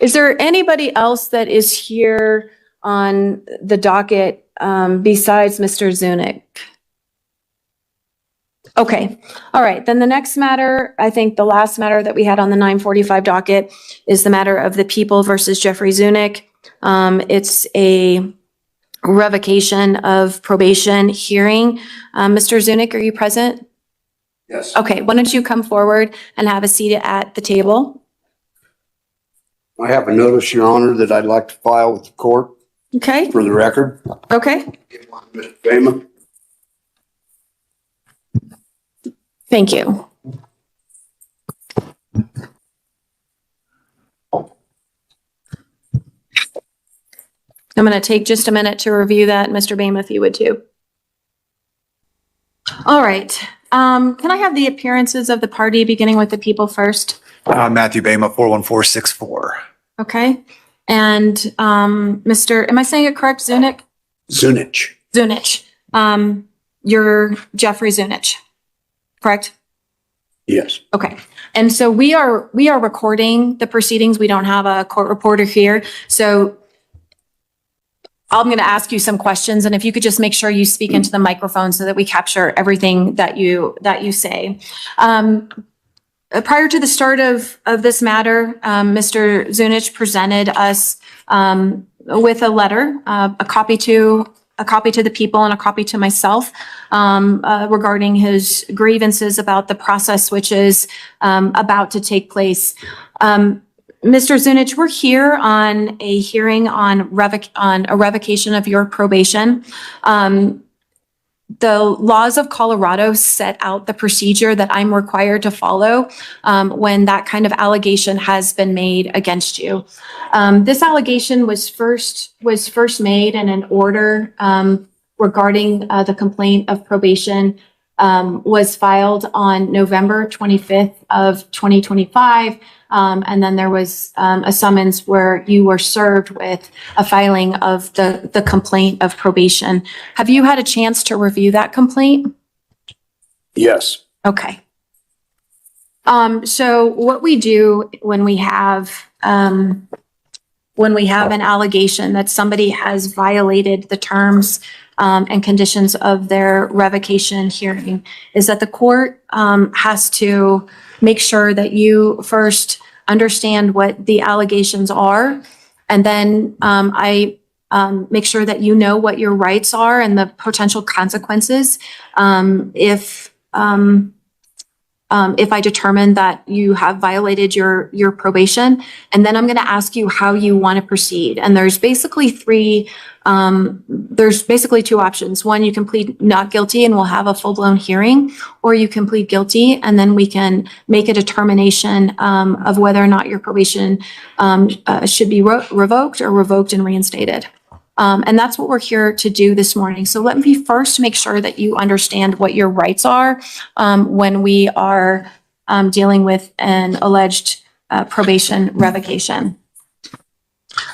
Is there anybody else that is here on the docket besides Mr. Zunick? Okay, all right. Then the next matter, I think the last matter that we had on the 9:45 docket is the matter of the People versus Jeffrey Zunick. It's a revocation of probation hearing. Mr. Zunick, are you present? Yes. Okay, why don't you come forward and have a seat at the table? I have a notice, Your Honor, that I'd like to file with the court Okay, for the record. okay, Mr. Damon. thank you. I'm going to take just a minute to review that. Mr. Bame, if you would too. All right. Can I have the appearances of the party beginning with the People first? Matthew Bama, 41464. Okay. And Mr., am I saying it correct, Zunick? Zunick. Zunick. You're Jeffrey Zunick, correct? Yes. Okay. And so we are recording the proceedings. We don't have a court reporter here. So I'm going to ask you some questions, and if you could just make sure you speak into the microphone so that we capture everything that you say. Prior to the start of this matter, Mr. Zunick presented us with a letter, a copy to the People and a copy to myself regarding his grievances about the process which is about to take place. Mr. Zunick, we're here on a hearing on a revocation of your probation. The laws of Colorado set out the procedure that I'm required to follow when that kind of allegation has been made against you. This allegation was first made in an order regarding the complaint of probation was filed on November 25th of 2025. And then there was a summons where you were served with a filing of the complaint of probation. Have you had a chance to review that complaint? Yes. Okay. So what we do when we have an allegation that somebody has violated the terms and conditions of their revocation hearing is that the court has to make sure that you first understand what the allegations are, and then I make sure that you know what your rights are and the potential consequences if I determine that you have violated your probation. And then I'm going to ask you how you want to proceed. And there's basically two options. One, you can plead not guilty and we'll have a full-blown hearing, or you can plead guilty and then we can make a determination of whether or not your probation should be revoked or revoked and reinstated. And that's what we're here to do this morning. So let me first make sure that you understand what your rights are when we are dealing with an alleged probation revocation.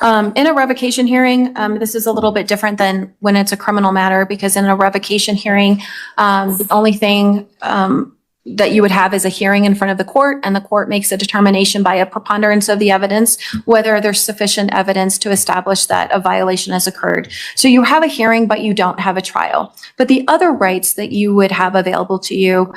In a revocation hearing, this is a little bit different than when it's a criminal matter, because in a revocation hearing, the only thing that you would have is a hearing in front of the court, and the court makes a determination by a preponderance of the evidence whether there's sufficient evidence to establish that a violation has occurred. So you have a hearing, but you don't have a trial. But the other rights that you would have available to you,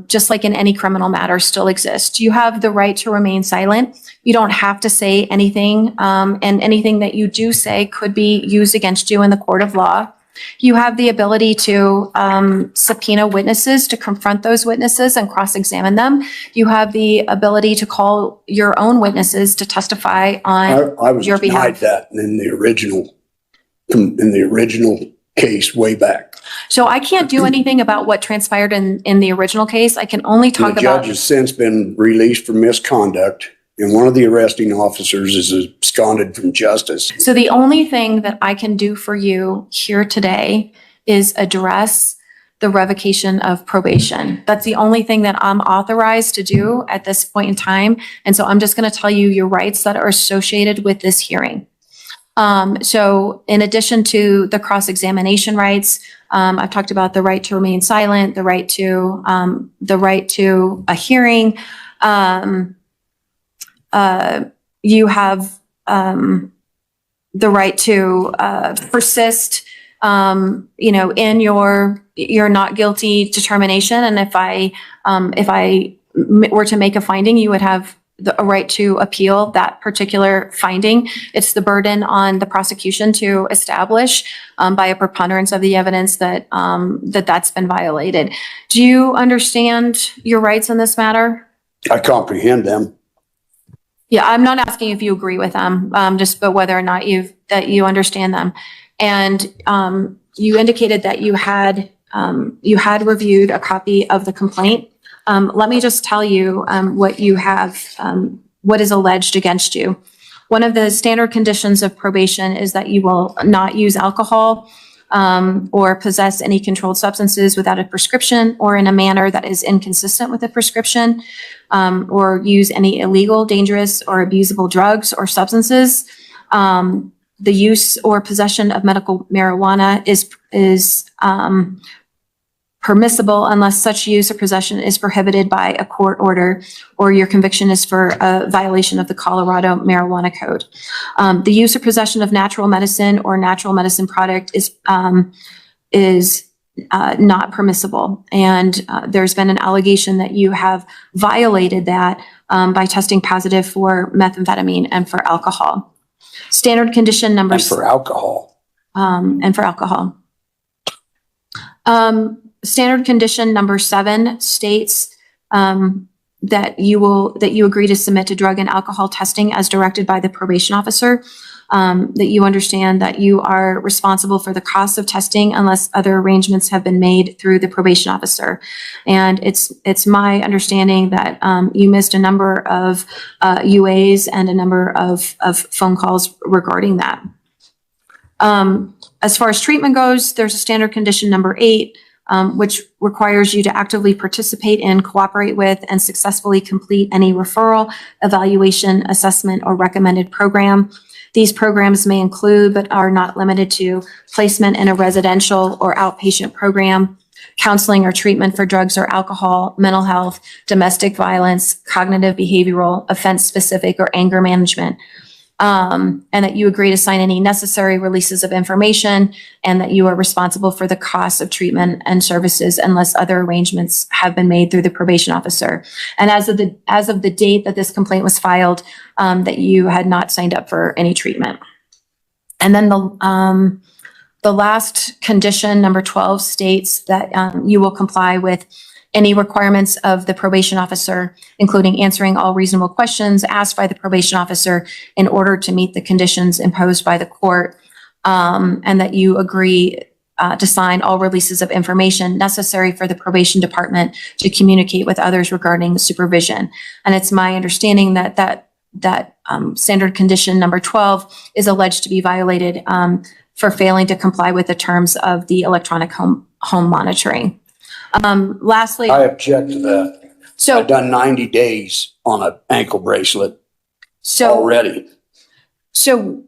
just like in any criminal matter, still exist. You have the right to remain silent. You don't have to say anything, and anything that you do say could be used against you in the court of law. You have the ability to subpoena witnesses, to confront those witnesses and cross-examine them. You have the ability to call your own witnesses to testify on I was your denied behalf. that in the original case way back. So I can't do anything about what transpired in the original case. I can only talk The about. judge has since been released for misconduct, and one of the arresting officers is absconded from justice. So the only thing that I can do for you here today is address the revocation of probation. That's the only thing that I'm authorized to do at this point in time. And so I'm just going to tell you your rights that are associated with this hearing. So in addition to the cross-examination rights, I've talked about the right to remain silent, the right to a hearing. You have the right to persist, in your not guilty determination. And if I were to make a finding, you would have a right to appeal that particular finding. It's the burden on the prosecution to establish by a preponderance of the evidence that that's been violated. Do you understand your rights in this matter? I comprehend them. Yeah, I'm not asking if you agree with them, but whether or not you understand them. And you indicated that you had reviewed a copy of the complaint. Let me just tell you what you have, what is alleged against you. One of the standard conditions of probation is that you will not use alcohol or possess any controlled substances without a prescription or in a manner that is inconsistent with a prescription, or use any illegal, dangerous, or abusable drugs or substances. The use or possession of medical marijuana is permissible unless such use or possession is prohibited by a court order or your conviction is for a violation of the Colorado Marijuana Code. The use or possession of natural medicine or natural medicine product is not permissible. And there's been an allegation that you have violated that by testing positive for methamphetamine and for alcohol. Standard condition number And for alcohol. Standard condition number 7 states that you agree to submit to drug and alcohol testing as directed by the probation officer. That you understand that you are responsible for the cost of testing unless other arrangements have been made through the probation officer. And it's my understanding that you missed a number of UAs and a number of phone calls regarding that. As far as treatment goes, there's a standard condition number 8, which requires you to actively participate in, cooperate with, and successfully complete any referral, evaluation, assessment, or recommended program. These programs may include, but are not limited to, placement in a residential or outpatient program, counseling or treatment for drugs or alcohol, mental health, domestic violence, cognitive behavioral, offense-specific, or anger management. And that you agree to sign any necessary releases of information, and that you are responsible for the costs of treatment and services unless other arrangements have been made through the probation officer. And as of the date that this complaint was filed, that you had not signed up for any treatment. And then the last condition, number 12, states that you will comply with any requirements of the probation officer, including answering all reasonable questions asked by the probation officer in order to meet the conditions imposed by the court, and that you agree to sign all releases of information necessary for the probation department to communicate with others regarding supervision. And it's my understanding that standard condition number 12 is alleged to be violated for failing to comply with the terms of the electronic home monitoring. Lastly, I object to that. so I've done 90 days on an ankle bracelet already. So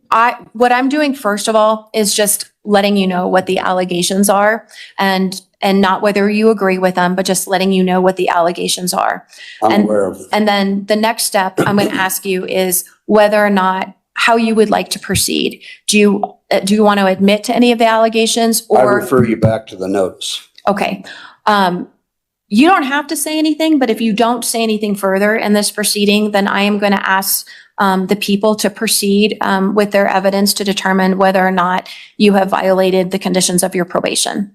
what I'm doing first of all is just letting you know what the allegations are, and not whether you agree with them, but just letting you know what the allegations are. I'm aware of. And then the next step I'm going to ask you is whether or not how you would like to proceed. Do you want to admit to any of the allegations, I or refer you back to the notice. okay? You don't have to say anything, but if you don't say anything further in this proceeding, then I am going to ask the people to proceed with their evidence to determine whether or not you have violated the conditions of your probation.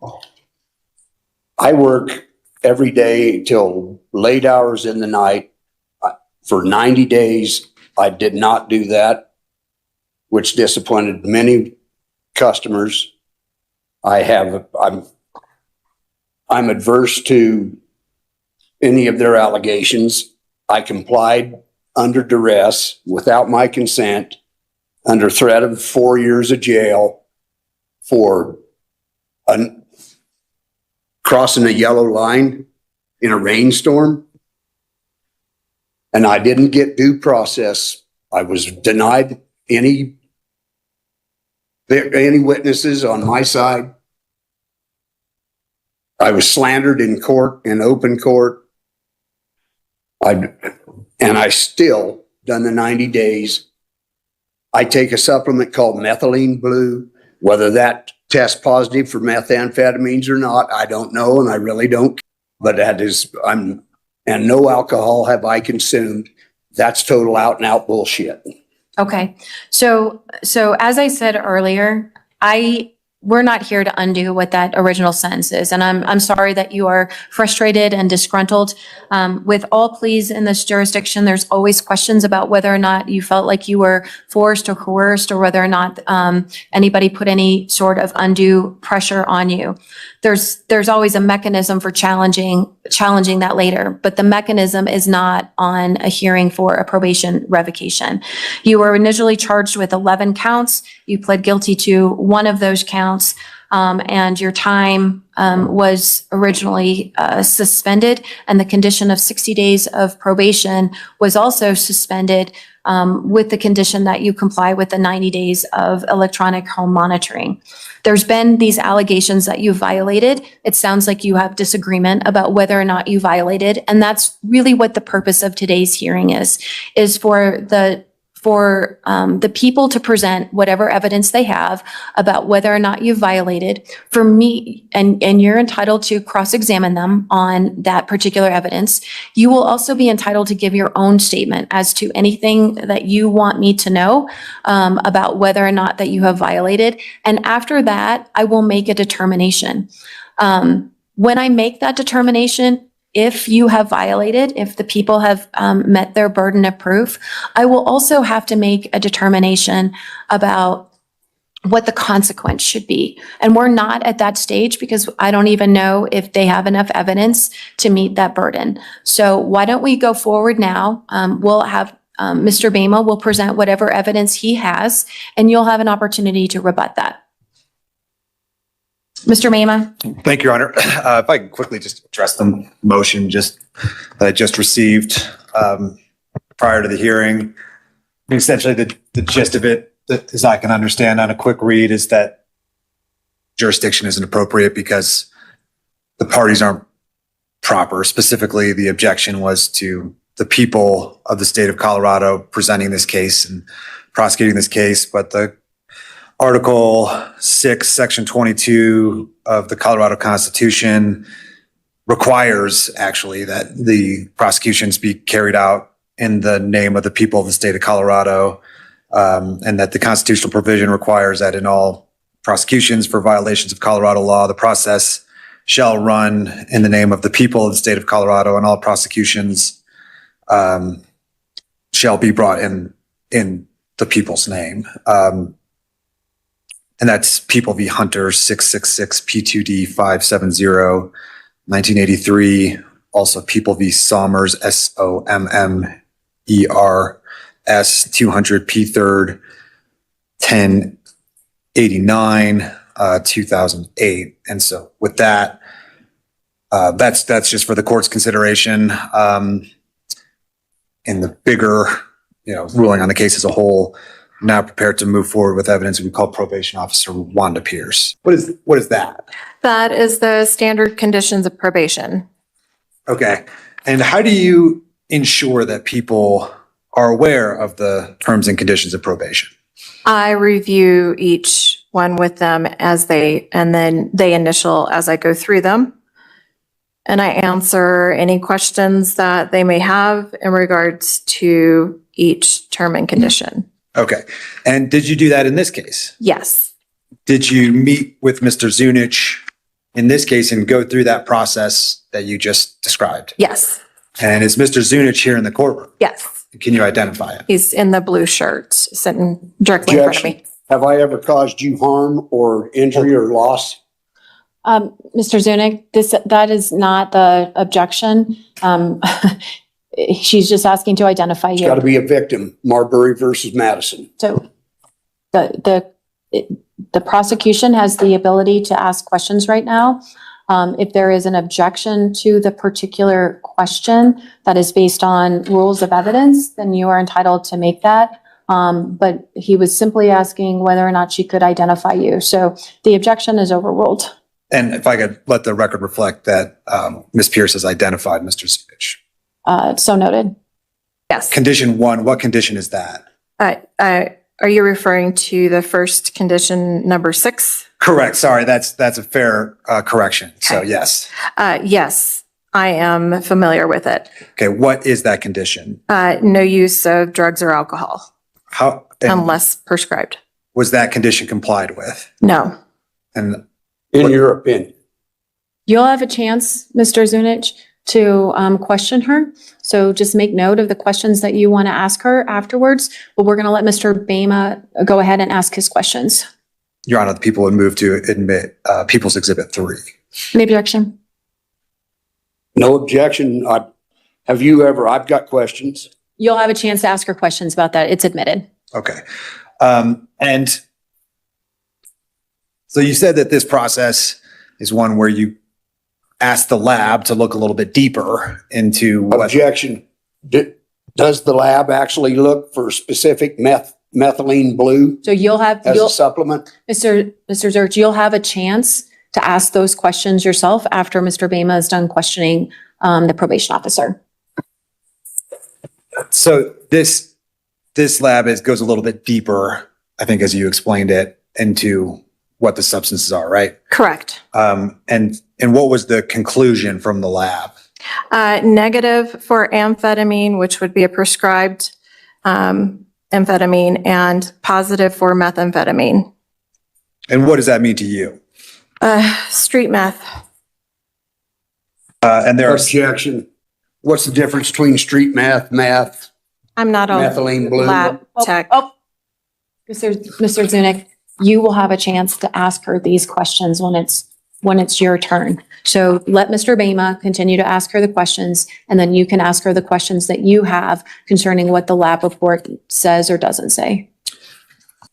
I work every day till late hours in the night. For 90 days, I did not do that, which disappointed many customers. I'm adverse to any of their allegations. I complied under duress, without my consent, under threat of 4 years of jail for crossing a yellow line in a rainstorm. And I didn't get due process. I was denied any witnesses on my side. I was slandered in court, in open court. I still done the 90 days. I take a supplement called Methylene Blue. Whether that tests positive for methamphetamines or not, I don't know, and I really don't. But that is, and no alcohol have I consumed. That's total out and out bullshit. Okay. So as I said earlier, we're not here to undo what that original sentence is. And I'm sorry that you are frustrated and disgruntled. With all pleas in this jurisdiction, there's always questions about whether or not you felt like you were forced or coerced, or whether or not anybody put any sort of undue pressure on you. There's always a mechanism for challenging that later, but the mechanism is not on a hearing for a probation revocation. You were initially charged with 11 counts. You pled guilty to one of those counts. And your time was originally suspended, and the condition of 60 days of probation was also suspended with the condition that you comply with the 90 days of electronic home monitoring. There's been these allegations that you violated. It sounds like you have disagreement about whether or not you violated, and that's really what the purpose of today's hearing is for the people to present whatever evidence they have about whether or not you violated. For me, and you're entitled to cross-examine them on that particular evidence. You will also be entitled to give your own statement as to anything that you want me to know about whether or not that you have violated. And after that, I will make a determination. When I make that determination, if you have violated, if the people have met their burden of proof, I will also have to make a determination about what the consequence should be. And we're not at that stage because I don't even know if they have enough evidence to meet that burden. So why don't we go forward now? We'll have Mr. Bama will present whatever evidence he has, and you'll have an opportunity to rebut that. Mr. Bama? Thank you, Your Honor. If I can quickly just address the motion that I just received prior to the hearing. Essentially, the gist of it, as I can understand on a quick read, is that jurisdiction isn't appropriate because the parties aren't proper. Specifically, the objection was to the people of the state of Colorado presenting this case and prosecuting this case, but the Article 6, Section 22 of the Colorado Constitution requires actually that the prosecutions be carried out in the name of the people of the state of Colorado, and that the constitutional provision requires that in all prosecutions for violations of Colorado law, the process shall run in the name of the people of the state of Colorado, and all prosecutions shall be brought in the people's name. And that's People v. Hunter, 666 P2D 570, 1983. Also People v. Sommers, SOMMERS, 200 P3rd 1089, 2008. And so with that, that's just for the court's consideration. In the bigger, ruling on the case as a whole, now prepared to move forward with evidence we call Probation Officer Wanda Pierce. What is that? That is the standard conditions of probation. Okay. And how do you ensure that people are aware of the terms and conditions of probation? I review each one with them and then they initial as I go through them. And I answer any questions that they may have in regards to each term and condition. Okay. And did you do that in this case? Yes. Did you meet with Mr. Zunick in this case and go through that process that you just described? Yes. And is Mr. Zunick here in the courtroom? Yes. Can you identify him? He's in the blue shirt sitting directly in front of me. Have I ever caused you harm or injury or loss? Mr. Zunick, that is not the objection. She's just asking to identify It's you. got to be a victim, Marbury versus Madison. So the prosecution has the ability to ask questions right now. If there is an objection to the particular question that is based on rules of evidence, then you are entitled to make that. But he was simply asking whether or not she could identify you. So the objection is overruled. And if I could let the record reflect that Ms. Pierce has identified Mr. Zunick. So noted. Yes. Condition 1, what condition is that? Are you referring to the first condition, number 6? Correct. Sorry, that's a fair correction. So Okay. yes. Yes, I am familiar with it. Okay, what is that condition? No use of drugs or alcohol How and unless prescribed. was that condition complied with? No. And In your opinion? You'll have a chance, Mr. Zunick, to question her. So just make note of the questions that you want to ask her afterwards. But we're going to let Mr. Bama go ahead and ask his questions. Your Honor, the people would move to admit People's Exhibit 3. Any objection? No objection. I've got questions. You'll have a chance to ask her questions about that. It's admitted. Okay. And so you said that this process is one where you ask the lab to look a little bit deeper into what. Objection. Does the lab actually look for specific methylene blue So you'll have, as a supplement? Mr. Zurich, you'll have a chance to ask those questions yourself after Mr. Bama is done questioning the probation officer. So this lab goes a little bit deeper, I think, as you explained it, into what the substances are, right? Correct. And what was the conclusion from the lab? Negative for amphetamine, which would be a prescribed amphetamine, and positive for methamphetamine. And what does that mean to you? Street meth. And there are, Objection. What's the difference between street meth, I'm not a methylene blue? lab tech. Mr. Zunick, you will have a chance to ask her these questions when it's your turn. So let Mr. Bama continue to ask her the questions, and then you can ask her the questions that you have concerning what the lab report says or doesn't say.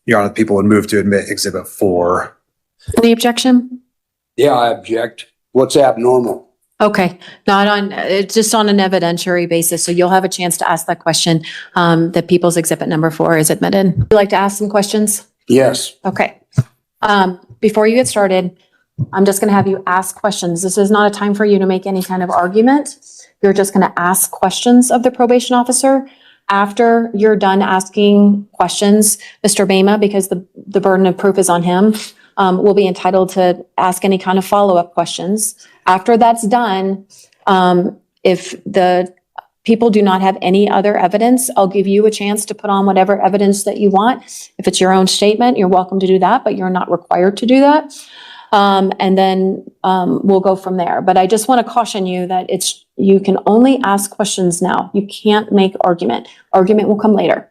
Your Honor, the people would move to admit Exhibit 4. Any objection? Yeah, I object. What's abnormal? Okay, it's just on an evidentiary basis, so you'll have a chance to ask that question. The People's Exhibit number 4 is admitted. Would you like to ask some questions? Yes. Okay. Before you get started, I'm just going to have you ask questions. This is not a time for you to make any kind of argument. You're just going to ask questions of the probation officer. After you're done asking questions, Mr. Bama, because the burden of proof is on him, will be entitled to ask any kind of follow-up questions. After that's done, if the people do not have any other evidence, I'll give you a chance to put on whatever evidence that you want. If it's your own statement, you're welcome to do that, but you're not required to do that. And then we'll go from there. But I just want to caution you that you can only ask questions now. You can't make argument. Argument will come later.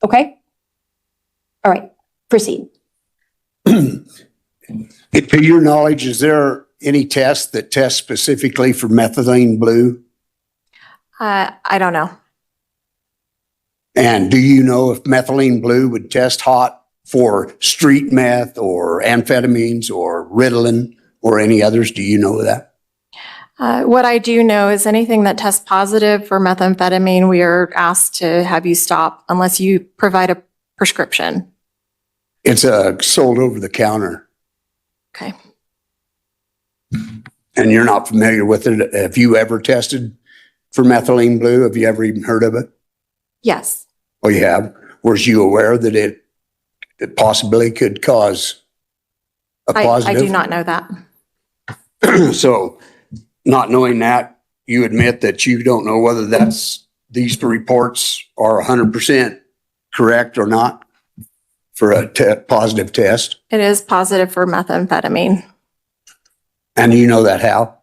Okay? All right, proceed. To your knowledge, is there any test that tests specifically for methylene blue? I don't know. And do you know if methylene blue would test hot for street meth or amphetamines or Ritalin or any others? Do you know that? What I do know is anything that tests positive for methamphetamine, we are asked to have you stop unless you provide a prescription. It's sold over the counter Okay. and you're not familiar with it. Have you ever tested for methylene blue? Have you ever even heard of it? Yes. Oh, you have? Was you aware that it possibly could cause a I positive? do not know that. So not knowing that, you admit that you don't know whether these reports are 100% correct or not for a positive test. It is positive for methamphetamine. And you know that how?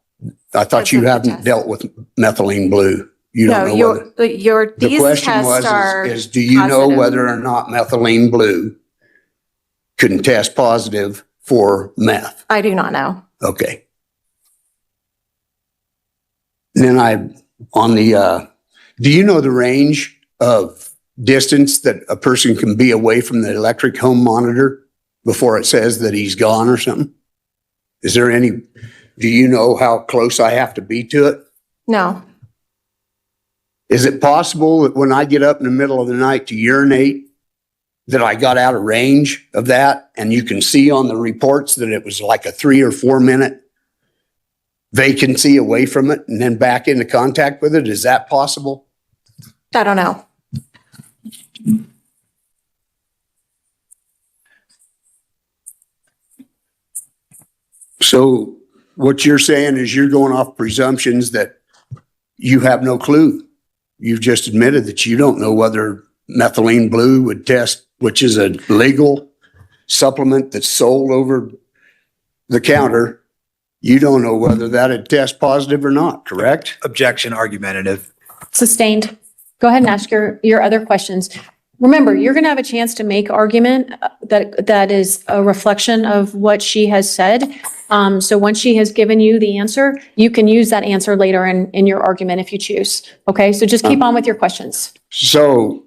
I thought That's you what the haven't test. dealt with methylene blue. You don't No, know whether. The these question tests are is do you know positive. whether or not methylene blue can test positive for meth? I do not know. Okay. Then do you know the range of distance that a person can be away from the electric home monitor before it says that he's gone or something? Do you know how close I have to be to it? No. Is it possible that when I get up in the middle of the night to urinate, that I got out of range of that? And you can see on the reports that it was like a 3 or 4 minute vacancy away from it and then back into contact with it. Is that possible? I don't know. So what you're saying is you're going off presumptions that you have no clue. You've just admitted that you don't know whether methylene blue would test, which is a legal supplement that's sold over the counter. You don't know whether that'd test positive or not, correct? Objection argumentative. Sustained. Go ahead and ask your other questions. Remember, you're going to have a chance to make argument that is a reflection of what she has said. So once she has given you the answer, you can use that answer later in your argument if you choose. Okay, so just keep on with your questions. So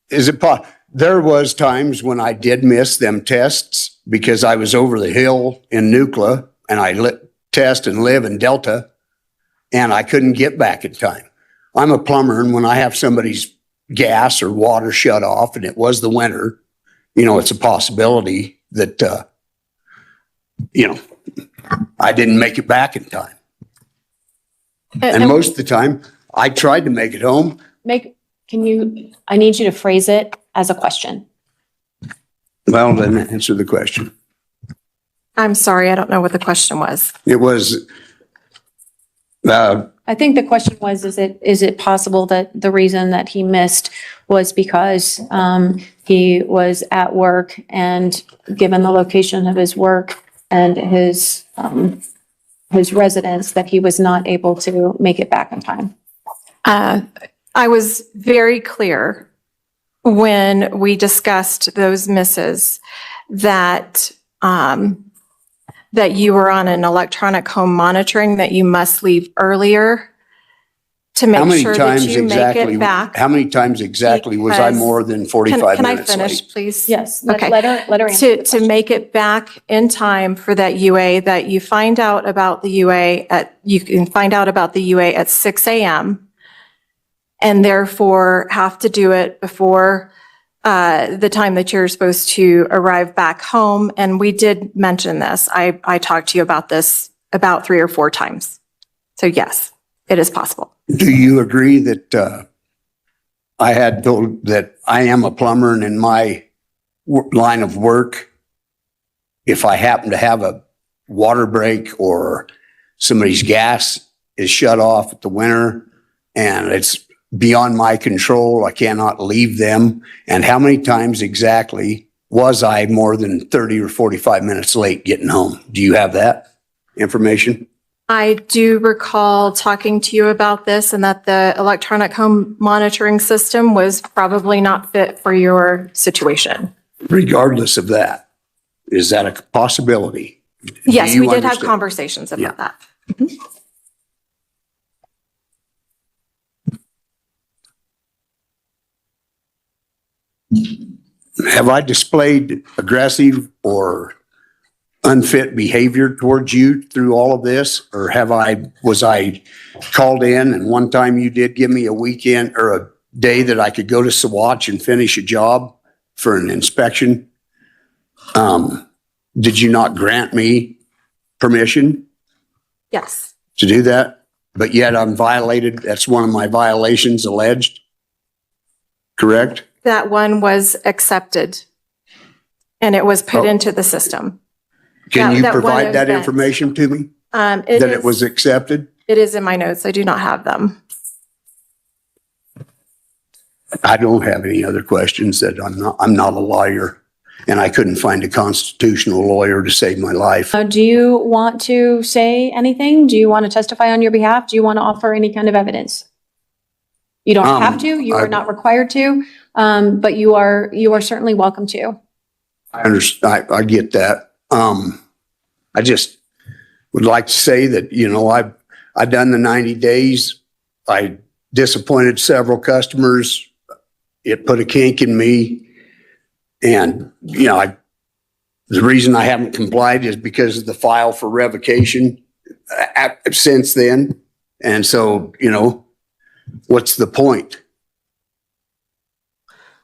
is it there was times when I did miss them tests because I was over the hill in Nucla and I test and live in Delta and I couldn't get back in time. I'm a plumber, and when I have somebody's gas or water shut off and it was the winter, it's a possibility that, I didn't make it back in time. And most of the time I tried to make it home. I need you to phrase it as a question. Well, then answer the question. I'm sorry, I don't know what the question was. It was, I think the question was, is it possible that the reason that he missed was because he was at work, and given the location of his work and his residence, that he was not able to make it back in time? I was very clear when we discussed those misses that that you were on an electronic home monitoring, that you must leave earlier to make sure that you make it back. How many times exactly was I more than 45 minutes Can I late? finish, please? Yes. Okay. Let her answer. To make it back in time for that UA, that you find out about the UA you can find out about the UA at 6 a.m. and therefore have to do it before the time that you're supposed to arrive back home. And we did mention this. I talked to you about this about 3 or 4 times. So yes, it is possible. Do you agree that I had told that I am a plumber, and in my line of work, if I happen to have a water break or somebody's gas is shut off at the winter and it's beyond my control, I cannot leave them? And how many times exactly was I more than 30 or 45 minutes late getting home? Do you have that information? I do recall talking to you about this, and that the electronic home monitoring system was probably not fit for your situation. Regardless of that, is that a possibility? Yes, Do you we did have understand? conversations about Yeah. that. Have I displayed aggressive or unfit behavior towards you through all of this? Or was I called in and one time you did give me a weekend or a day that I could go to Saguache and finish a job for an inspection? Did you not grant me permission Yes. to do that? But yet I'm violated. That's one of my violations alleged. Correct? That one was accepted and it was put Oh. into the system. Can you that one provide that event. information to me? That It it was accepted? is in my notes. I do not have them. I don't have any other questions. That I'm not a lawyer, and I couldn't find a constitutional lawyer to save my life. Do you want to say anything? Do you want to testify on your behalf? Do you want to offer any kind of evidence? You don't have to, you are not required to, but you are certainly welcome to. I understand. I get that. I just would like to say that, I've done the 90 days. I disappointed several customers. It put a kink in me. And, the reason I haven't complied is because of the file for revocation since then. And so, what's the point?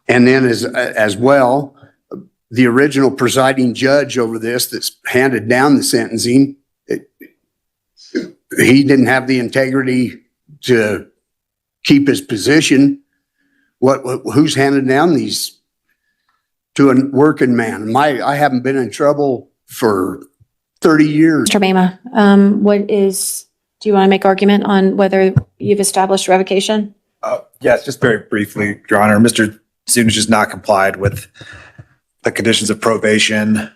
And then as well, the original presiding judge over this that's handed down the sentencing, he didn't have the integrity to keep his position. Who's handed down these to a working man? I haven't been in trouble for 30 years. Mr. Bama, do you want to make argument on whether you've established revocation? Yes, just very briefly, Your Honor. Mr. Zunick has not complied with the conditions of probation.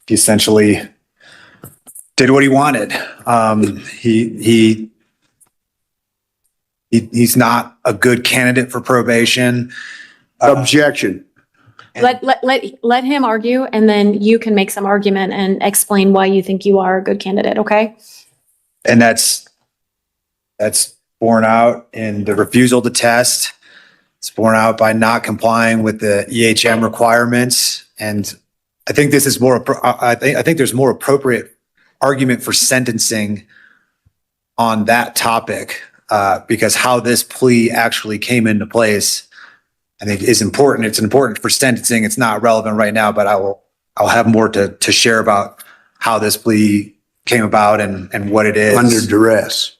He essentially did what he wanted. He's not a good candidate for probation. Objection. Let him argue, and then you can make some argument and explain why you think you are a good candidate, okay? And that's borne out in the refusal to test. It's borne out by not complying with the EHM requirements. And I think this is more, I think there's more appropriate argument for sentencing on that topic, because how this plea actually came into place, I think is important. It's important for sentencing. It's not relevant right now, but I'll have more to share about how this plea came about and what it is. Under duress.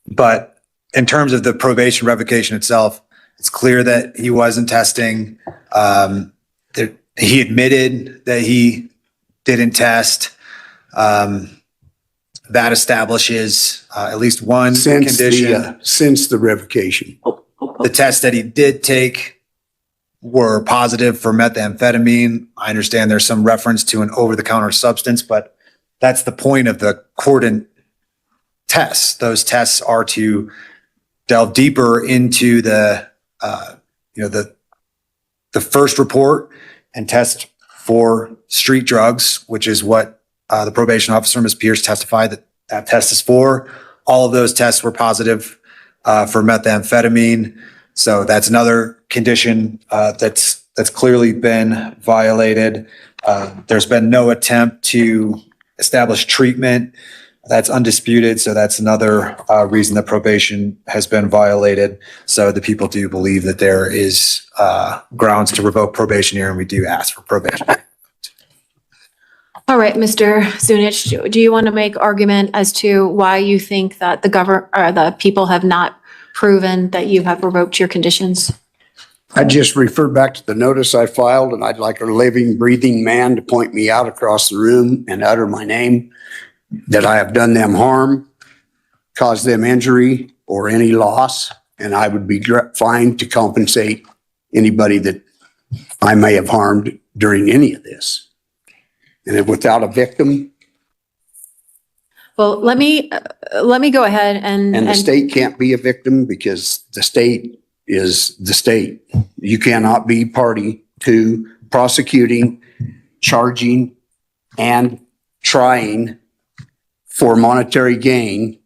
But in terms of the probation revocation itself, it's clear that he wasn't testing. He admitted that he didn't test. That establishes at least one condition. Since the revocation. The tests that he did take were positive for methamphetamine. I understand there's some reference to an over-the-counter substance, but that's the point of the Corden tests. Those tests are to delve deeper into the first report and test for street drugs, which is what the probation officer, Ms. Pierce, testified that test is for. All of those tests were positive for methamphetamine. So that's another condition that's clearly been violated. There's been no attempt to establish treatment. That's undisputed. So that's another reason that probation has been violated. So the people do believe that there is grounds to revoke probation here, and we do ask for probation. All right, Mr. Zunick, do you want to make argument as to why you think that the people have not proven that you have revoked your conditions? I just refer back to the notice I filed, and I'd like a living, breathing man to point me out across the room and utter my name, that I have done them harm, caused them injury or any loss, and I would be fine to compensate anybody that I may have harmed during any of this. And if without a victim, Well, let me go ahead and the state can't be a victim because the state is the state. You cannot be party to prosecuting, charging, and trying for monetary gain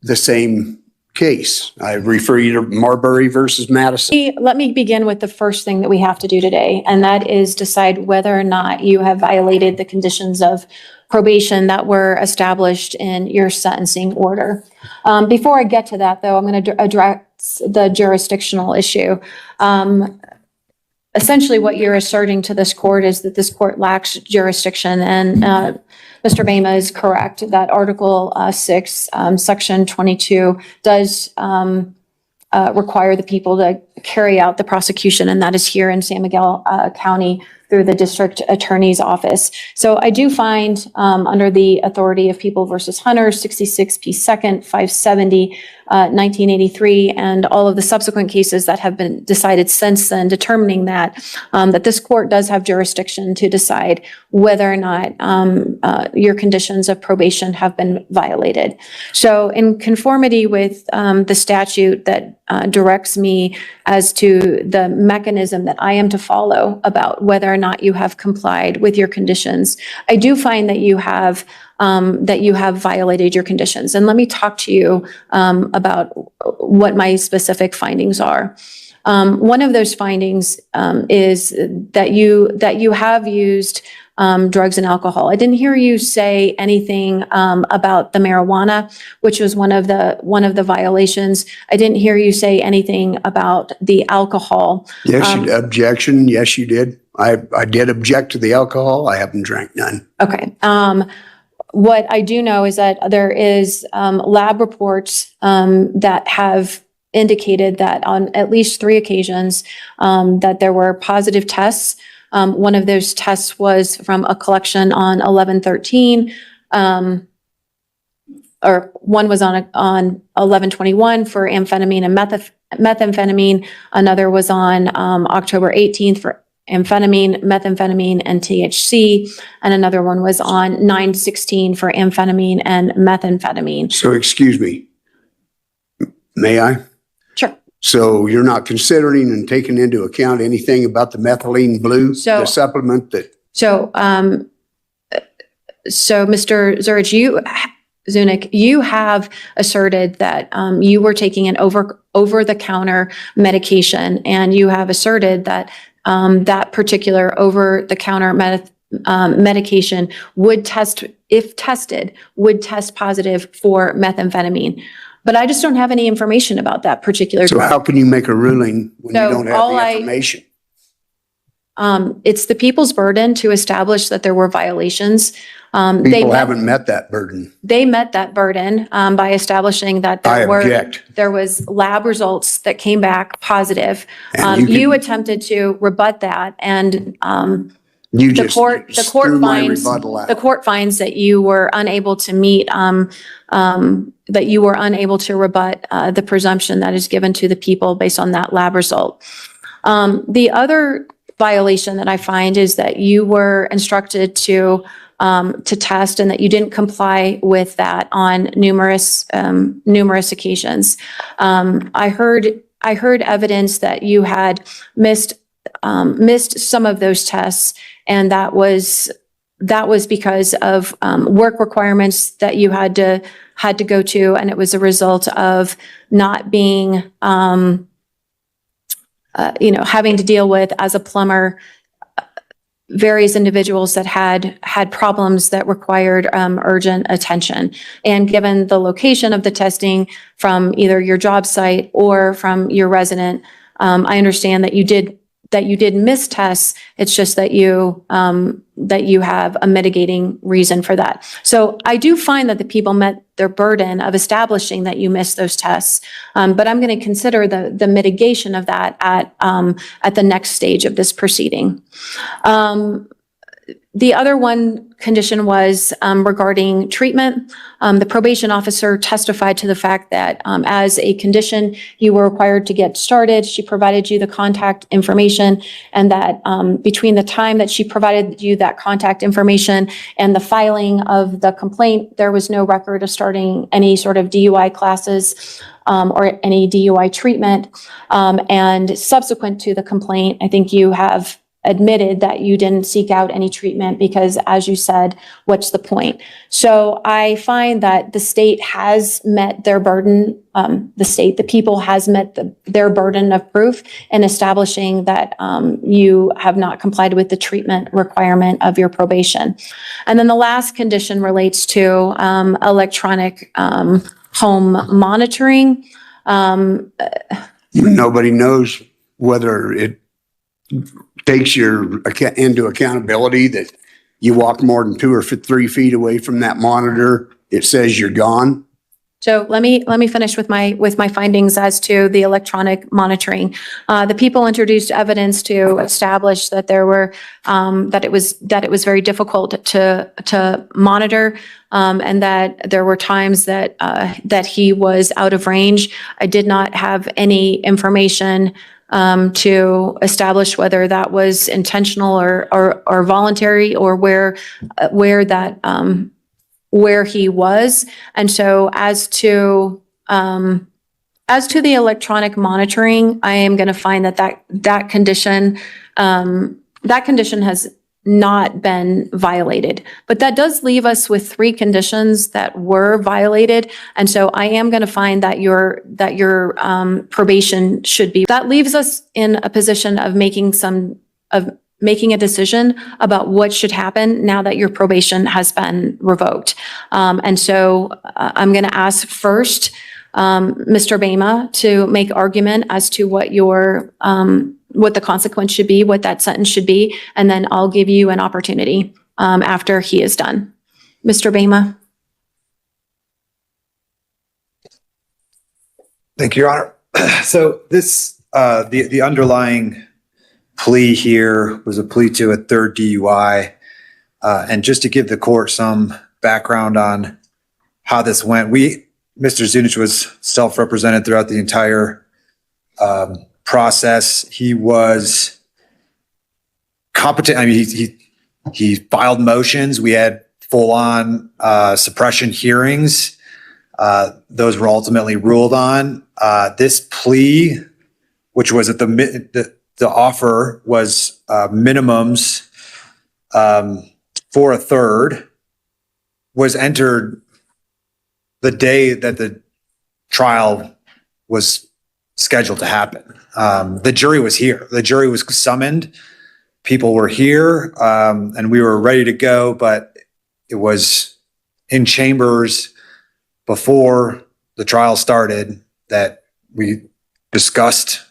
the same case. I refer you to Marbury versus Madison. Let me begin with the first thing that we have to do today, and that is decide whether or not you have violated the conditions of probation that were established in your sentencing order. Before I get to that, though, I'm going to address the jurisdictional issue. Essentially, what you're asserting to this court is that this court lacks jurisdiction, and Mr. Bama is correct that Article 6, Section 22 does require the people to carry out the prosecution, and that is here in San Miguel County through the district attorney's office. So I do find under the authority of People versus Hunter, 66 P. 2nd, 570, 1983, and all of the subsequent cases that have been decided since then, determining that that this court does have jurisdiction to decide whether or not your conditions of probation have been violated. So in conformity with the statute that directs me as to the mechanism that I am to follow about whether or not you have complied with your conditions, I do find that you have violated your conditions. And let me talk to you about what my specific findings are. One of those findings is that you have used drugs and alcohol. I didn't hear you say anything about the marijuana, which was one of the violations. I didn't hear you say anything about the alcohol. Yes, objection. Yes, you did. I did object to the alcohol. I haven't drank none. Okay. What I do know is that there is lab reports that have indicated that on at least 3 occasions that there were positive tests One of those tests was from a collection on 11/13. Or one was on 11/21 for amphetamine and methamphetamine. Another was on October 18th for amphetamine, methamphetamine, and THC. And another one was on 9/16 for amphetamine and methamphetamine. So excuse me, may I? Sure. So you're not considering and taking into account anything about the methylene blue, So- the supplement that, So, Mr. Zunick, you have asserted that you were taking an over-the-counter medication, and you have asserted that that particular over-the-counter medication would test, if tested, would test positive for methamphetamine. But I just don't have any information about that particular so drug. how can you make a ruling when you So don't have all the I- information? It's the people's burden to establish that there were violations. People haven't met that burden. They met that burden by establishing that I object. there was lab results that came back positive. And You attempted to rebut that, and You the just court threw my finds, rebuttal out. the court finds that you were unable to meet, that you were unable to rebut the presumption that is given to the people based on that lab result. The other violation that I find is that you were instructed to test, and that you didn't comply with that on numerous occasions. I heard evidence that you had missed some of those tests, and that was because of work requirements that you had to go to, and it was a result of not being having to deal with, as a plumber, various individuals that had problems that required urgent attention. And given the location of the testing from either your job site or from your resident, I understand that you did miss tests. It's just that you have a mitigating reason for that. So I do find that the people met their burden of establishing that you missed those tests. But I'm going to consider the mitigation of that at the next stage of this proceeding. The other one condition was regarding treatment. The probation officer testified to the fact that as a condition, you were required to get started. She provided you the contact information, and that between the time that she provided you that contact information and the filing of the complaint, there was no record of starting any sort of DUI classes or any DUI treatment. And subsequent to the complaint, I think you have admitted that you didn't seek out any treatment because, as you said, what's the point? So I find that the state has met their burden, the people has met their burden of proof in establishing that you have not complied with the treatment requirement of your probation. And then the last condition relates to electronic home monitoring. Nobody knows whether it takes into accountability that you walk more than 2 or 3 feet away from that monitor, it says you're gone. So let me finish with my findings as to the electronic monitoring. The people introduced evidence to establish that there were that it was very difficult to monitor, and that there were times that he was out of range. I did not have any information to establish whether that was intentional or voluntary, or where he was. And so as to the electronic monitoring, I am going to find that condition has not been violated. But that does leave us with 3 conditions that were violated. And so I am going to find that your probation should be. That leaves us in a position of making a decision about what should happen now that your probation has been revoked. And so I'm going to ask first Mr. Bema to make argument as to what the consequence should be, what that sentence should be, and then I'll give you an opportunity after he is done. Mr. Bema. Thank you, Your Honor. So this, the underlying plea here was a plea to a third DUI. And just to give the court some background on how this went, Mr. Zunick was self-represented throughout the entire process. He was competent. I mean, he filed motions. We had full-on suppression hearings. Those were ultimately ruled on. This plea, which was at the offer was minimums for a third, was entered the day that the trial was scheduled to happen. The jury was here. The jury was summoned. People were here, and we were ready to go, but it was in chambers before the trial started that we discussed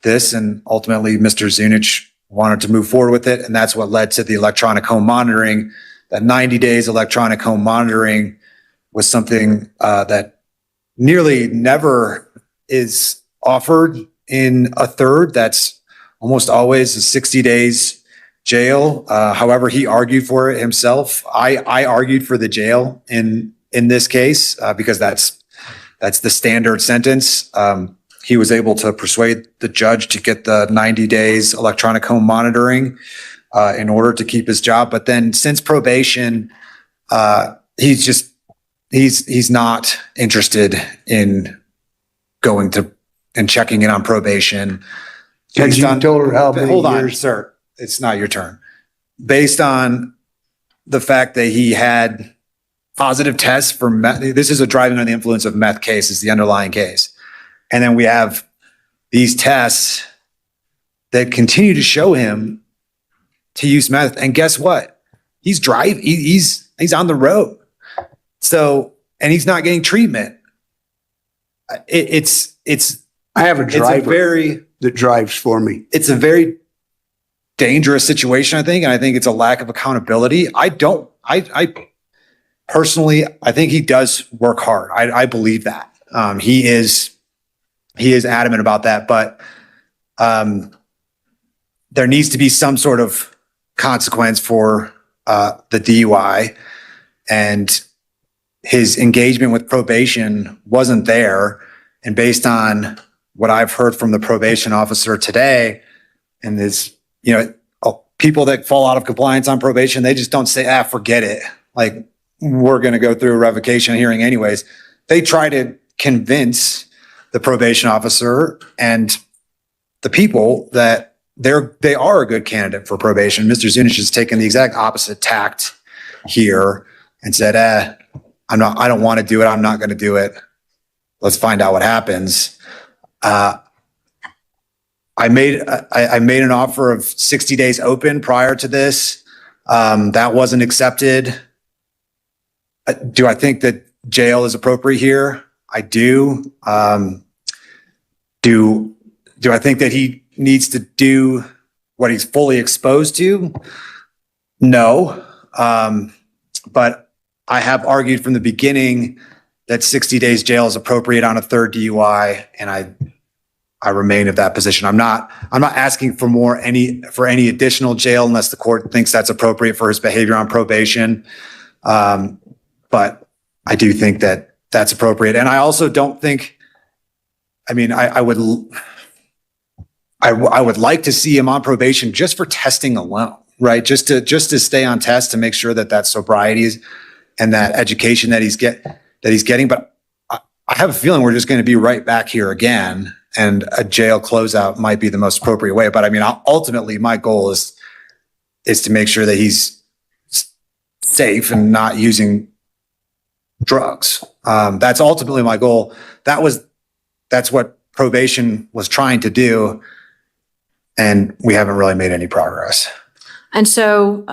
this, and ultimately Mr. Zunick wanted to move forward with it, and that's what led to the electronic home monitoring. That 90 days electronic home monitoring was something that nearly never is offered in a third. That's almost always a 60 days jail. However, he argued for it himself. I argued for the jail in this case because that's the standard sentence. He was able to persuade the judge to get the 90 days electronic home monitoring in order to keep his job. But then since probation, he's not interested in going to and checking in on probation. Have you told her how many Hold on, years? sir. It's not your turn. Based on the fact that he had positive tests for meth, this is a driving under the influence of meth case, is the underlying case. And then we have these tests that continue to show him to use meth. And guess what? He's on the road. So, and he's not getting treatment. I have a It's a driver very, that drives for me. it's a very dangerous situation, I think. And I think it's a lack of accountability. I personally, I think he does work hard. I believe that. He is adamant about that, but there needs to be some sort of consequence for the DUI, and his engagement with probation wasn't there. And based on what I've heard from the probation officer today, and this, people that fall out of compliance on probation, they just don't say, forget it. Like, we're going to go through a revocation hearing anyways. They try to convince the probation officer and the people that they are a good candidate for probation. Mr. Zunick has taken the exact opposite tact here and said, I don't want to do it. I'm not going to do it. Let's find out what happens. I made an offer of 60 days open prior to this. That wasn't accepted. Do I think that jail is appropriate here? I do. Do I think that he needs to do what he's fully exposed to? No. But I have argued from the beginning that 60 days jail is appropriate on a third DUI, and I remain of that position. I'm not asking for any additional jail unless the court thinks that's appropriate for his behavior on probation. But I do think that that's appropriate. And I also don't think, I would like to see him on probation just for testing alone, right? Just to stay on test to make sure that sobriety and that education that he's getting. But I have a feeling we're just going to be right back here again, and a jail closeout might be the most appropriate way. But ultimately my goal is to make sure that he's safe and not using drugs. That's ultimately my goal. That's what probation was trying to do. And we haven't really made any progress. And so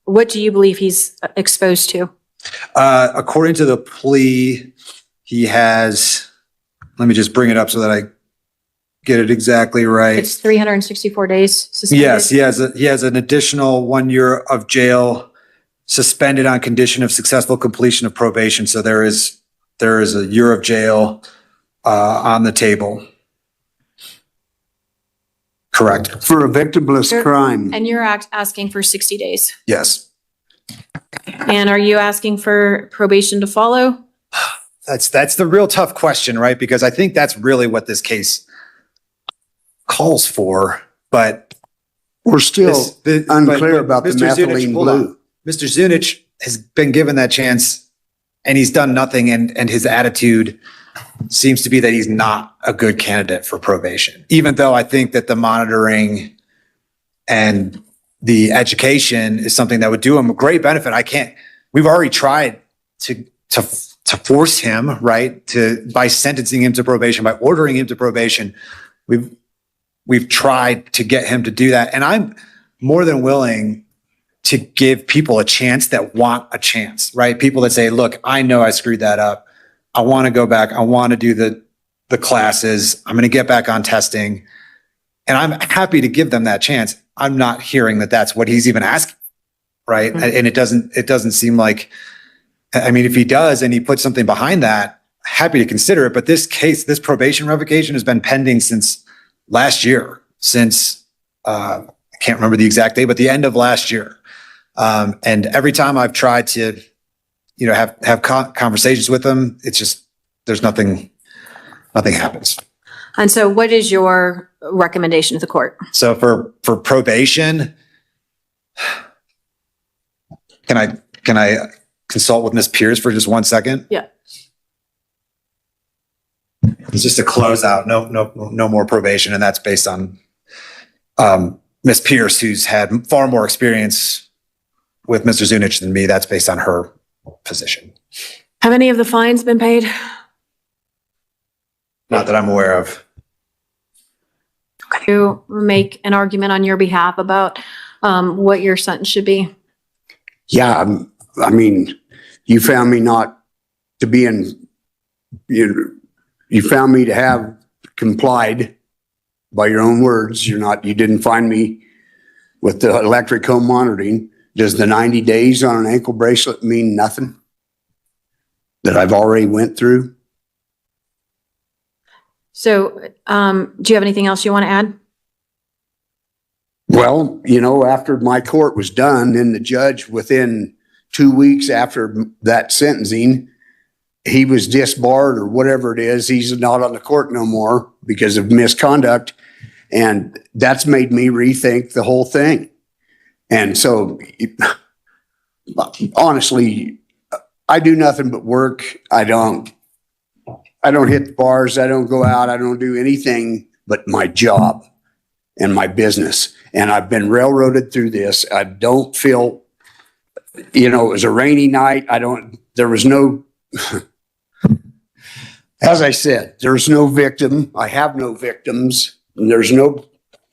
what do you believe he's exposed to? According to the plea, he has, let me just bring it up so that I get it exactly right. It's 364 days suspended? Yes, he has an additional 1 year of jail suspended on condition of successful completion of probation. So there is a year of jail on the table. Correct. For a victimless crime. And you're asking for 60 days. Yes. And are you asking for probation to follow? That's the real tough question, right? Because I think that's really what this case calls for, but We're still unclear about the Mr. Zunick, methylene hold on. blue. Mr. Zunick has been given that chance and he's done nothing, and his attitude seems to be that he's not a good candidate for probation, even though I think that the monitoring and the education is something that would do him a great benefit. We've already tried to force him, right, by sentencing him to probation, by ordering him to probation. We've tried to get him to do that. And I'm more than willing to give people a chance that want a chance, right? People that say, look, I know I screwed that up. I want to go back. I want to do the classes. I'm going to get back on testing. And I'm happy to give them that chance. I'm not hearing that that's what he's even asking, right? Mm-hmm. And it doesn't seem like, I mean, if he does and he puts something behind that, happy to consider it. But this case, this probation revocation has been pending since last year, since I can't remember the exact date, but the end of last year. And every time I've tried to, have conversations with him, it's just, there's nothing happens. And so what is your recommendation to the court? So for probation, can I consult with Ms. Pierce for just 1 second? Yeah. It's just a closeout, no more probation, and that's based on Ms. Pierce, who's had far more experience with Mr. Zunick than me. That's based on her position. Have any of the fines been paid? Not that I'm aware of. To make an argument on your behalf about what your sentence should be. Yeah, I mean, you found me not to be in, you found me to have complied by your own words. You didn't find me with the electric home monitoring. Does the 90 days on an ankle bracelet mean nothing that I've already went through? So do you have anything else you want to add? Well, after my court was done, then the judge, within 2 weeks after that sentencing, he was disbarred or whatever it is. He's not on the court no more because of misconduct. And that's made me rethink the whole thing. And so, honestly, I do nothing but work. I don't hit the bars. I don't go out. I don't do anything but my job and my business. And I've been railroaded through this. I don't feel, it was a rainy night. There was no, as I said, there's no victim. I have no victims. And there's no,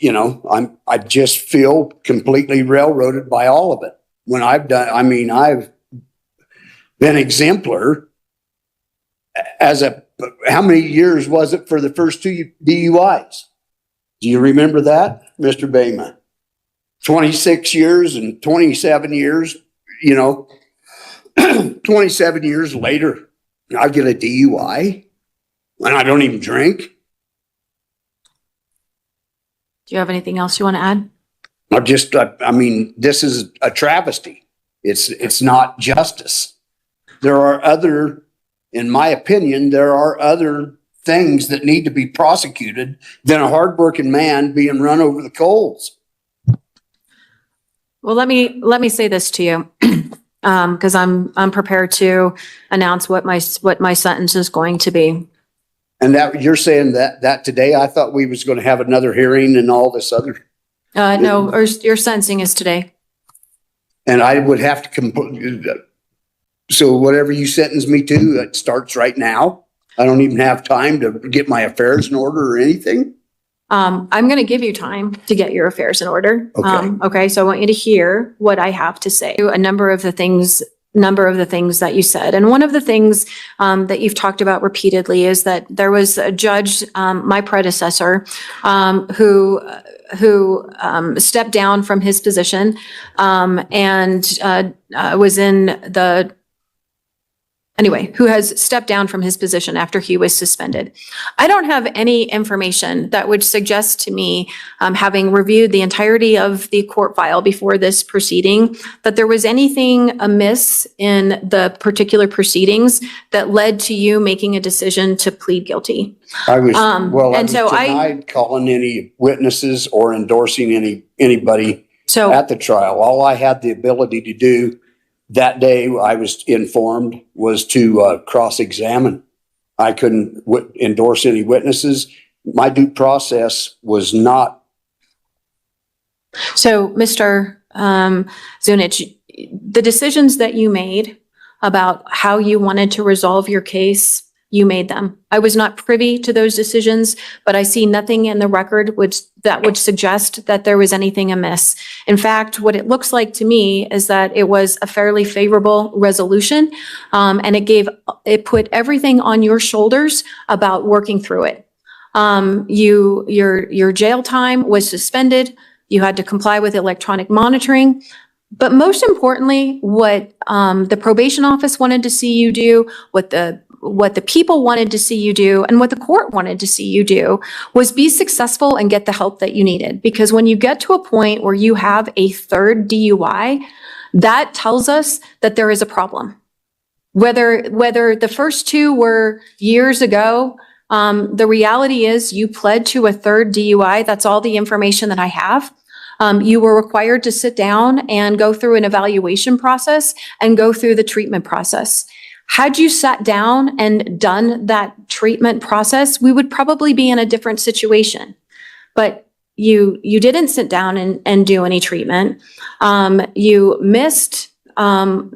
I just feel completely railroaded by all of it. When I've been exemplar how many years was it for the first 2 DUIs? Do you remember that, Mr. Bayman? 26 years and 27 years, 27 years later, I get a DUI and I don't even drink. Do you have anything else you want to add? This is a travesty. It's not justice. In my opinion, there are other things that need to be prosecuted than a hardworking man being run over the coals. Well, let me say this to you, because I'm prepared to announce what my sentence is going to be. And that you're saying that today, I thought we was going to have another hearing and all this other. No, your sentencing is today. And I would have to so whatever you sentence me to, it starts right now. I don't even have time to get my affairs in order or anything. I'm going to give you time to get your affairs in order. Okay. Okay. So I want you to hear what I have to say. A number of the things that you said. And one of the things that you've talked about repeatedly is that there was a judge, my predecessor, who stepped down from his position and was in anyway, who has stepped down from his position after he was suspended. I don't have any information that would suggest to me, having reviewed the entirety of the court file before this proceeding, that there was anything amiss in the particular proceedings that led to you making a decision to plead guilty. I was and so denied calling any witnesses or endorsing anybody So, at the trial. All I had the ability to do that day, I was informed, was to cross-examine. I couldn't endorse any witnesses. My due process was not. so Mr. Zunick, the decisions that you made about how you wanted to resolve your case, you made them. I was not privy to those decisions, but I see nothing in the record that would suggest that there was anything amiss. In fact, what it looks like to me is that it was a fairly favorable resolution, and it put everything on your shoulders about working through it. Your jail time was suspended. You had to comply with electronic monitoring. But most importantly, what the probation office wanted to see you do, what the people wanted to see you do, and what the court wanted to see you do was be successful and get the help that you needed. Because when you get to a point where you have a third DUI, that tells us that there is a problem. Whether the first two were years ago, the reality is you pled to a third DUI. That's all the information that I have. You were required to sit down and go through an evaluation process and go through the treatment process. Had you sat down and done that treatment process, we would probably be in a different situation. But you didn't sit down and do any treatment. You missed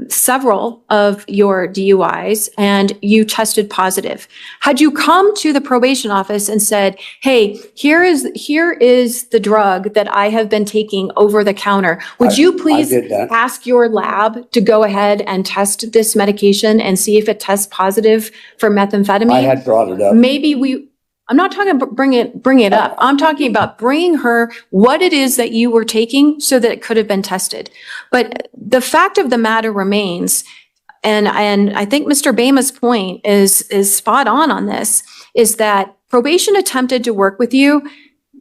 several of your DUIs and you tested positive. Had you come to the probation office and said, hey, here is the drug that I have been taking over the counter, would you please ask your lab to go ahead and test this medication and see if it tests positive for methamphetamine? I had brought it up. I'm not talking about bring it up. I'm talking about bringing her what it is that you were taking so that it could have been tested. But the fact of the matter remains, and I think Mr. Bama's point is spot on this, is that probation attempted to work with you.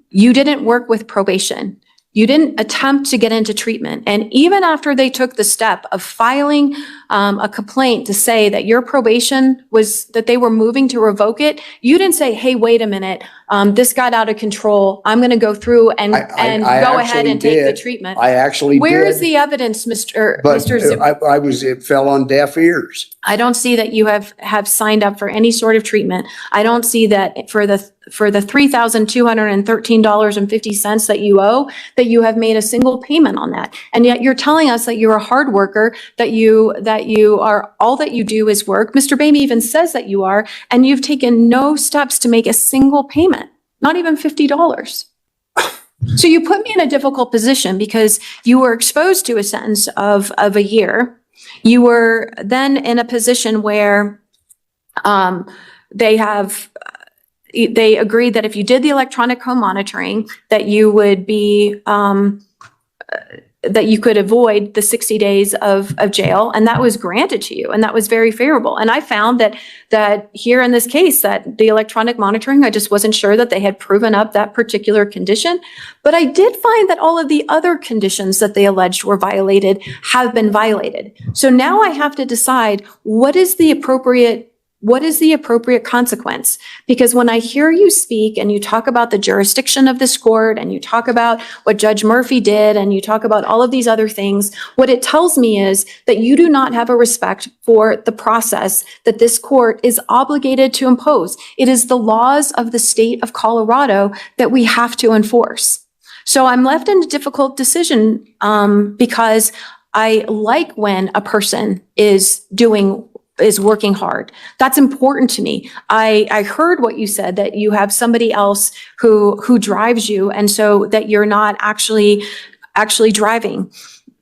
You didn't work with probation. You didn't attempt to get into treatment. And even after they took the step of filing a complaint to say that your probation that they were moving to revoke it, you didn't say, hey, wait a minute, this got out of control. I'm going to go through and go ahead and take the treatment. I actually did. Where is the evidence, Mr. It fell on deaf ears. I don't see that you have signed up for any sort of treatment. I don't see that for the $3,213.50 that you owe, that you have made a single payment on that. And yet you're telling us that you're a hard worker, that you are, all that you do is work. Mr. Bama even says that you are, and you've taken no steps to make a single payment, not even $50. So you put me in a difficult position because you were exposed to a sentence of a year. You were then in a position where they agreed that if you did the electronic home monitoring, that you would be, that you could avoid the 60 days of jail, and that was granted to you, and that was very favorable. And I found that here in this case, that the electronic monitoring, I just wasn't sure that they had proven up that particular condition. But I did find that all of the other conditions that they alleged were violated have been violated. So now I have to decide what is the appropriate consequence? Because when I hear you speak and you talk about the jurisdiction of this court and you talk about what Judge Murphy did and you talk about all of these other things, what it tells me is that you do not have a respect for the process that this court is obligated to impose. It is the laws of the state of Colorado that we have to enforce. So I'm left in a difficult decision because I like when a person is working hard. That's important to me. I heard what you said, that you have somebody else who drives you, and so that you're not actually driving.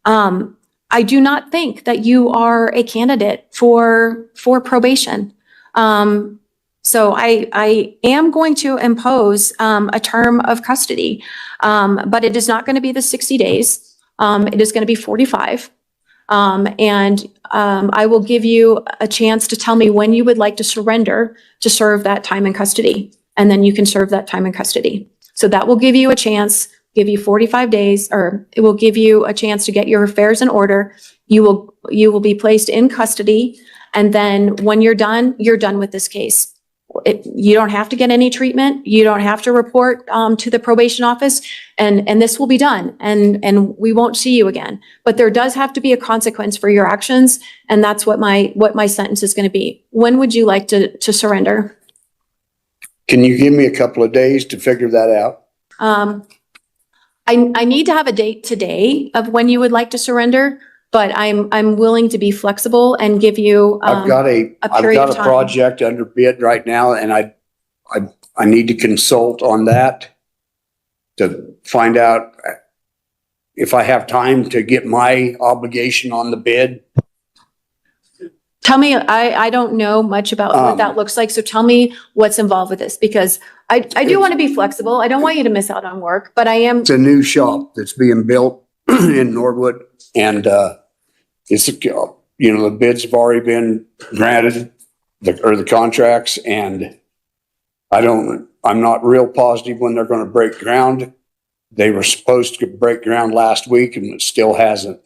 I do not think that you are a candidate for probation. So I am going to impose a term of custody, but it is not going to be the 60 days. It is going to be 45. I will give you a chance to tell me when you would like to surrender to serve that time in custody. And then you can serve that time in custody. So that will give you a chance, give you 45 days, or it will give you a chance to get your affairs in order. You will be placed in custody. And then when you're done with this case. You don't have to get any treatment. You don't have to report to the probation office, and this will be done, and we won't see you again. But there does have to be a consequence for your actions, and that's what my sentence is going to be. When would you like to surrender? Can you give me a couple of days to figure that out? I need to have a date today of when you would like to surrender, but I'm willing to be flexible and give you I've got period a of time. project under bid right now, and I need to consult on that to find out if I have time to get my obligation on the bid. Tell me, I don't know much about what that looks like, so tell me what's involved with this, because I do want to be flexible. I don't want you to miss out on work, but I am. It's a new shop that's being built in Norwood, and it's the bids have already been granted, the contracts, and I'm not real positive when they're going to break ground. They were supposed to break ground last week, and it still hasn't.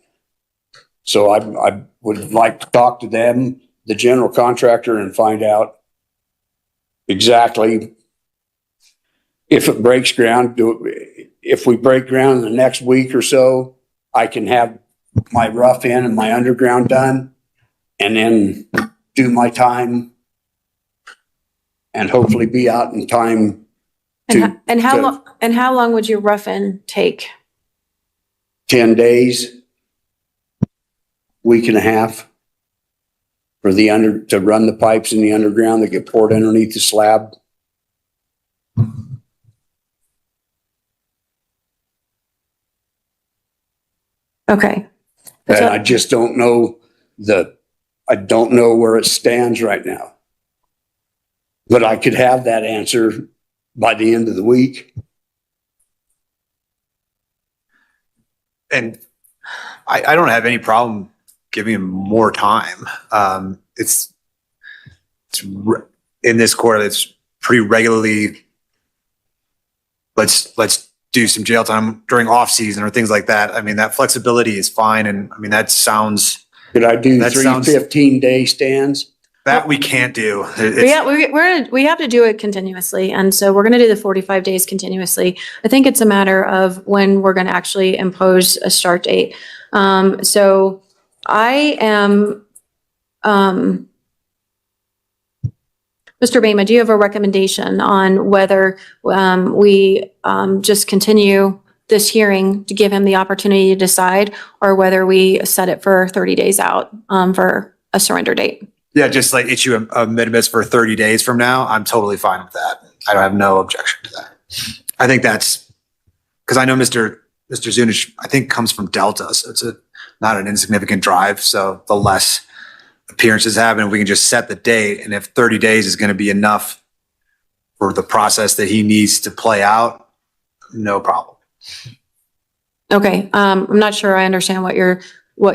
So I would like to talk to them, the general contractor, and find out exactly if it breaks ground. If we break ground in the next week or so, I can have my rough in and my underground done, and then do my time and hopefully be out in time. And how long would your rough in take? 10 days, week and a half for to run the pipes in the underground that get poured underneath the slab. Okay. And I just don't know I don't know where it stands right now. But I could have that answer by the end of the week. And I don't have any problem giving him more time. It's in this court, it's pretty regularly, let's do some jail time during off season or things like that. I mean, that flexibility is fine. And I mean, that sounds. Could I do That 3 sounds- 15-day stands? That we can't do. We have to do it continuously. And so we're going to do the 45 days continuously. I think it's a matter of when we're going to actually impose a start date. So I am, Mr. Bama, do you have a recommendation on whether we just continue this hearing to give him the opportunity to decide, or whether we set it for 30 days out for a surrender date? Yeah, just like issue a minimus for 30 days from now. I'm totally fine with that. I don't have no objection to that. I think that's because I know Mr. Zunick, I think, comes from Delta, so it's not an insignificant drive. So the less appearances happen, we can just set the date. And if 30 days is going to be enough for the process that he needs to play out, no problem. Okay, I'm not sure I understand what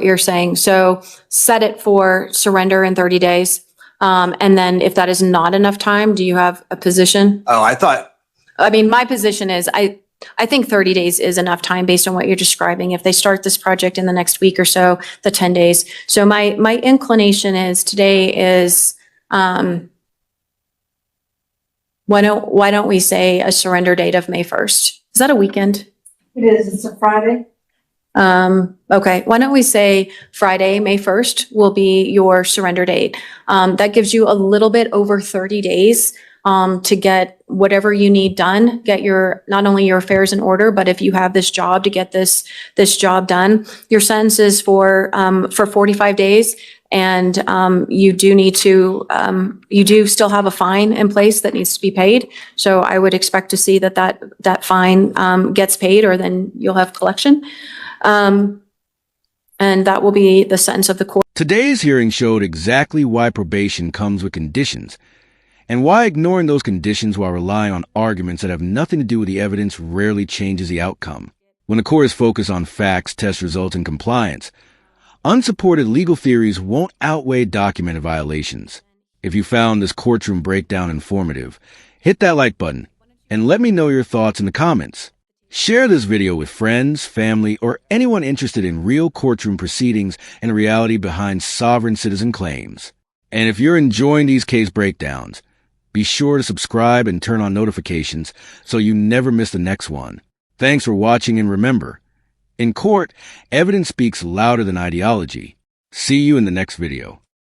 you're saying. So set it for surrender in 30 days. And then if that is not enough time, do you have a position? Oh, I mean, my position is I think 30 days is enough time based on what you're describing. If they start this project in the next week or so, the 10 days. So my inclination is today is, why don't we say a surrender date of May 1st? Is that a weekend? It is, it's a Friday. Okay, why don't we say Friday, May 1st will be your surrender date. That gives you a little bit over 30 days to get whatever you need done, get not only your affairs in order, but if you have this job, to get this job done. Your sentence is for 45 days. And you do still have a fine in place that needs to be paid. So I would expect to see that fine gets paid, or then you'll have collection. And that will be the sentence of the court. Today's hearing showed exactly why probation comes with conditions, and why ignoring those conditions while relying on arguments that have nothing to do with the evidence rarely changes the outcome. When the court is focused on facts, test results, and compliance, Unsupported legal theories won't outweigh documented violations. If you found this courtroom breakdown informative, hit that like button and let me know your thoughts in the comments. Share this video with friends, family, or anyone interested in real courtroom proceedings and the reality behind sovereign citizen claims. And if you're enjoying these case breakdowns, be sure to subscribe and turn on notifications so you never miss the next one. Thanks for watching, and remember, in court, evidence speaks louder than ideology. See you in the next video.